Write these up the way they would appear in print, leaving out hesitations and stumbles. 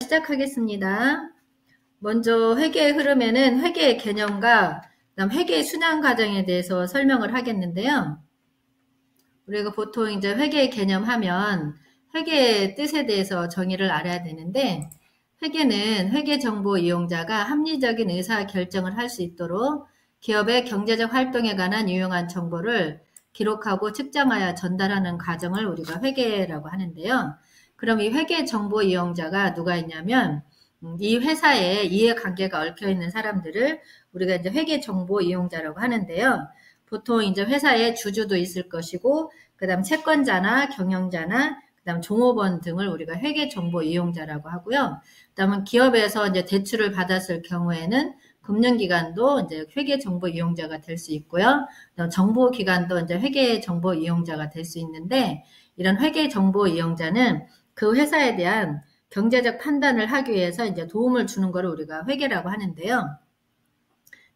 시작하겠습니다. 먼저 회계의 흐름에는 회계의 개념과 그다음 회계의 순환 과정에 대해서 설명을 하겠는데요. 우리가 보통 이제 회계의 개념 하면 회계의 뜻에 대해서 정의를 알아야 되는데, 회계는 회계 정보 이용자가 합리적인 의사 결정을 할 수 있도록 기업의 경제적 활동에 관한 유용한 정보를 기록하고 측정하여 전달하는 과정을 우리가 회계라고 하는데요. 그럼 이 회계 정보 이용자가 누가 있냐면, 이 회사에 이해관계가 얽혀 있는 사람들을 우리가 이제 회계 정보 이용자라고 하는데요. 보통 이제 회사에 주주도 있을 것이고, 그 다음 채권자나 경영자나, 그 다음 종업원 등을 우리가 회계 정보 이용자라고 하고요. 그 다음은 기업에서 이제 대출을 받았을 경우에는 금융기관도 이제 회계 정보 이용자가 될 수 있고요. 그다음 정보기관도 이제 회계 정보 이용자가 될 수 있는데, 이런 회계 정보 이용자는 그 회사에 대한 경제적 판단을 하기 위해서 이제 도움을 주는 것을 우리가 회계라고 하는데요.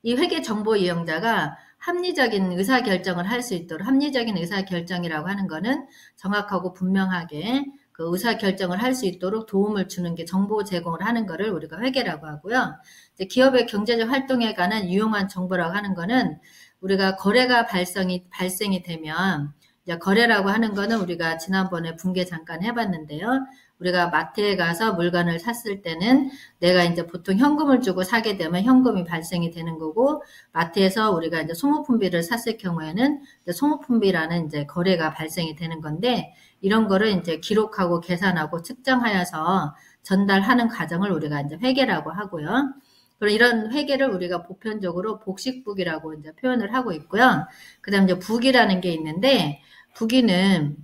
이 회계 정보 이용자가 합리적인 의사결정을 할 수 있도록, 합리적인 의사결정이라고 하는 거는 정확하고 분명하게 그 의사결정을 할 수 있도록 도움을 주는 게 정보 제공을 하는 거를 우리가 회계라고 하고요. 이제 기업의 경제적 활동에 관한 유용한 정보라고 하는 거는 우리가 거래가 발생이 되면, 이제 거래라고 하는 거는 우리가 지난번에 분계 잠깐 해봤는데요. 우리가 마트에 가서 물건을 샀을 때는 내가 이제 보통 현금을 주고 사게 되면 현금이 발생이 되는 거고, 마트에서 우리가 이제 소모품비를 샀을 경우에는 이제 소모품비라는 이제 거래가 발생이 되는 건데, 이런 거를 이제 기록하고 계산하고 측정하여서 전달하는 과정을 우리가 이제 회계라고 하고요. 그럼 이런 회계를 우리가 보편적으로 복식부기라고 이제 표현을 하고 있고요. 그 다음 이제 부기라는 게 있는데, 부기는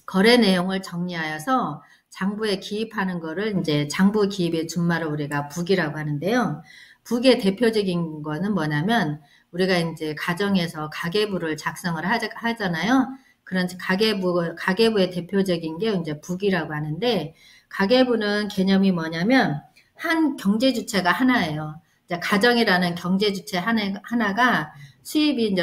거래 내용을 정리하여서 장부에 기입하는 거를 이제 장부 기입의 준말을 우리가 부기라고 하는데요. 부기의 대표적인 거는 뭐냐면, 우리가 이제 가정에서 가계부를 작성을 하잖아요. 그런 가계부의 대표적인 게 이제 부기라고 하는데, 가계부는 개념이 뭐냐면, 한 경제 주체가 하나예요. 가정이라는 경제 주체 하나가 수입이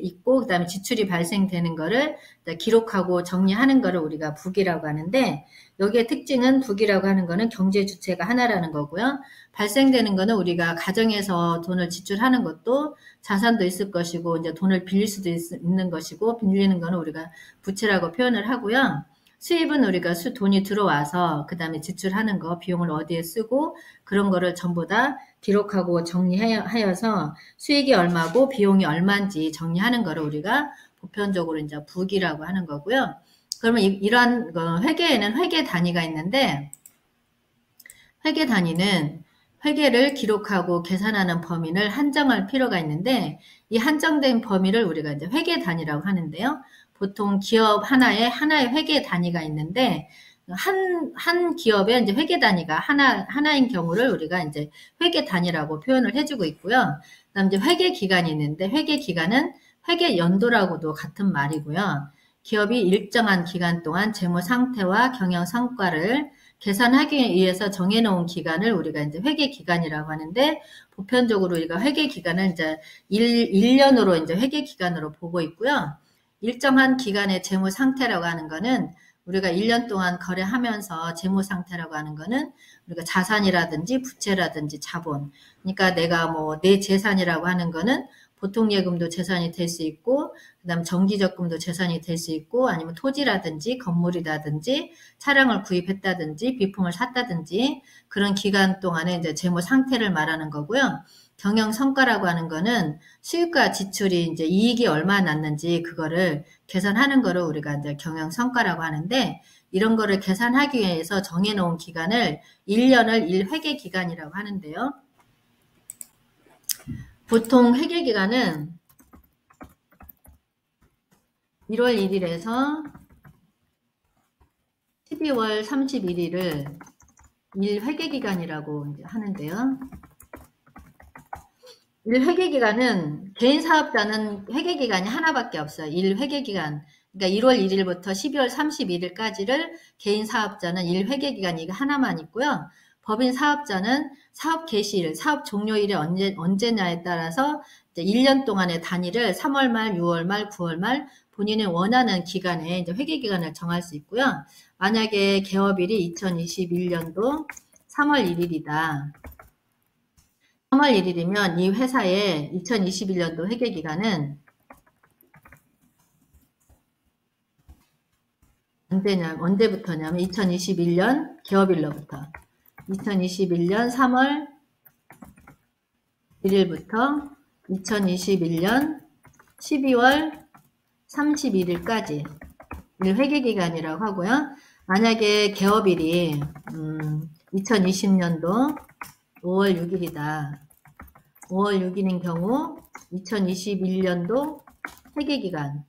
있고, 그 다음에 지출이 발생되는 거를 기록하고 정리하는 거를 우리가 부기라고 하는데, 여기에 특징은 부기라고 하는 거는 경제 주체가 하나라는 거고요. 발생되는 거는 우리가 가정에서 돈을 지출하는 것도 자산도 있을 것이고, 이제 돈을 빌릴 수도 있는 것이고, 빌리는 거는 우리가 부채라고 표현을 하고요. 수입은 우리가 돈이 들어와서 그 다음에 지출하는 거, 비용을 어디에 쓰고, 그런 거를 전부 다 기록하고 정리하여서 수익이 얼마고 비용이 얼마인지 정리하는 거를 우리가 보편적으로 이제 부기라고 하는 거고요. 그러면 이러한 회계에는 회계 단위가 있는데, 회계 단위는 회계를 기록하고 계산하는 범위를 한정할 필요가 있는데, 이 한정된 범위를 우리가 이제 회계 단위라고 하는데요. 보통 기업 하나의 회계 단위가 있는데, 한 기업에 이제 회계 단위가 하나인 경우를 우리가 이제 회계 단위라고 표현을 해주고 있고요. 그다음 이제 회계 기간이 있는데, 회계 기간은 회계 연도라고도 같은 말이고요. 기업이 일정한 기간 동안 재무 상태와 경영 성과를 계산하기 위해서 정해놓은 기간을 우리가 이제 회계 기간이라고 하는데, 보편적으로 우리가 회계 기간을 이제 1년으로 이제 회계 기간으로 보고 있고요. 일정한 기간의 재무 상태라고 하는 거는 우리가 1년 동안 거래하면서 재무 상태라고 하는 거는 우리가 자산이라든지 부채라든지 자본. 그러니까 내가 뭐 내 재산이라고 하는 거는 보통 예금도 재산이 될 수 있고, 그다음 정기적금도 재산이 될 수 있고, 아니면 토지라든지 건물이라든지 차량을 구입했다든지 비품을 샀다든지 그런 기간 동안에 이제 재무 상태를 말하는 거고요. 경영 성과라고 하는 거는 수익과 지출이 이제 이익이 얼마 났는지 그거를 계산하는 거를 우리가 이제 경영 성과라고 하는데, 이런 거를 계산하기 위해서 정해놓은 기간을 1년을 1회계 기간이라고 하는데요. 보통 회계 기간은 1월 1일에서 12월 31일을 1회계 기간이라고 하는데요. 1회계 기간은 개인 사업자는 회계 기간이 하나밖에 없어요. 1회계 기간. 그러니까 1월 1일부터 12월 31일까지를 개인 사업자는 1회계 기간이 하나만 있고요. 법인 사업자는 사업 개시일, 사업 종료일이 언제냐에 따라서 이제 1년 동안의 단위를 3월 말, 6월 말, 9월 말 본인이 원하는 기간에 이제 회계 기간을 정할 수 있고요. 만약에 개업일이 2021년도 3월 1일이다. 3월 1일이면 이 회사의 2021년도 회계 기간은 언제부터냐면 2021년 개업일로부터 2021년 3월 1일부터 2021년 12월 31일까지 회계기간이라고 하고요. 만약에 개업일이 2020년도 5월 6일이다. 5월 6일인 경우 2021년도 회계기간,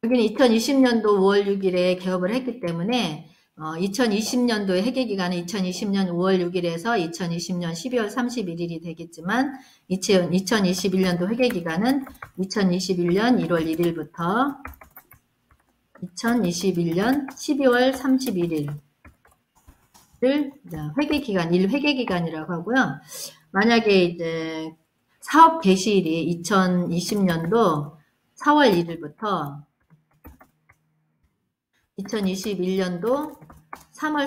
여기는 2020년도 5월 6일에 개업을 했기 때문에 2020년도의 회계기간은 2020년 5월 6일에서 2020년 12월 31일이 되겠지만 2021년도 회계기간은 2021년 1월 1일부터 2021년 12월 31일을 회계기간, 1회계기간이라고 하고요. 만약에 이제 사업 개시일이 2020년도 4월 1일부터 2021년도 3월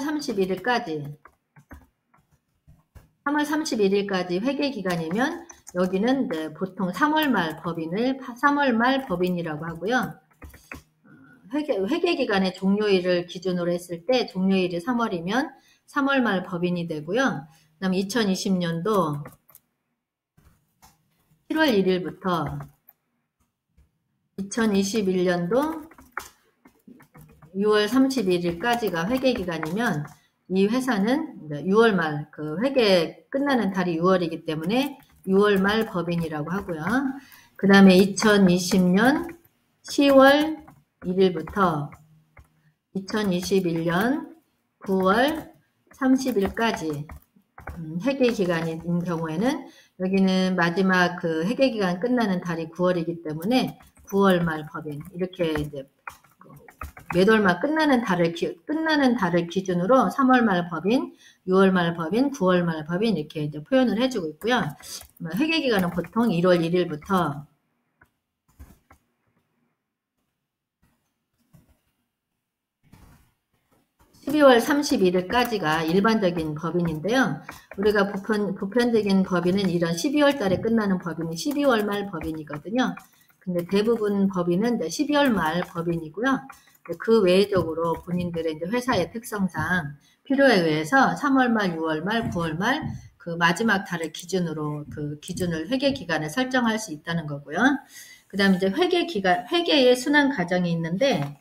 31일까지 회계기간이면 여기는 이제 보통 3월 말 법인이라고 하고요. 회계기간의 종료일을 기준으로 했을 때 종료일이 3월이면 3월 말 법인이 되고요. 그 다음에 2020년도 7월 1일부터 2021년도 6월 31일까지가 회계기간이면 이 회사는 6월 말, 회계 끝나는 달이 6월이기 때문에 6월 말 법인이라고 하고요. 그 다음에 2020년 10월 1일부터 2021년 9월 30일까지 회계기간인 경우에는 여기는 마지막 회계기간 끝나는 달이 9월이기 때문에 9월 말 법인, 이렇게 이제 매달 말 끝나는 달을 기준으로 3월 말 법인, 6월 말 법인, 9월 말 법인 이렇게 이제 표현을 해주고 있고요. 회계기간은 보통 1월 1일부터 12월 31일까지가 일반적인 법인인데요. 우리가 보편적인 법인은 이런 12월 달에 끝나는 법인이 12월 말 법인이거든요. 근데 대부분 법인은 12월 말 법인이고요. 그 외적으로 본인들의 이제 회사의 특성상 필요에 의해서 3월 말, 6월 말, 9월 말 마지막 달을 기준으로 회계 기간을 설정할 수 있다는 거고요. 그 다음에 이제 회계의 순환 과정이 있는데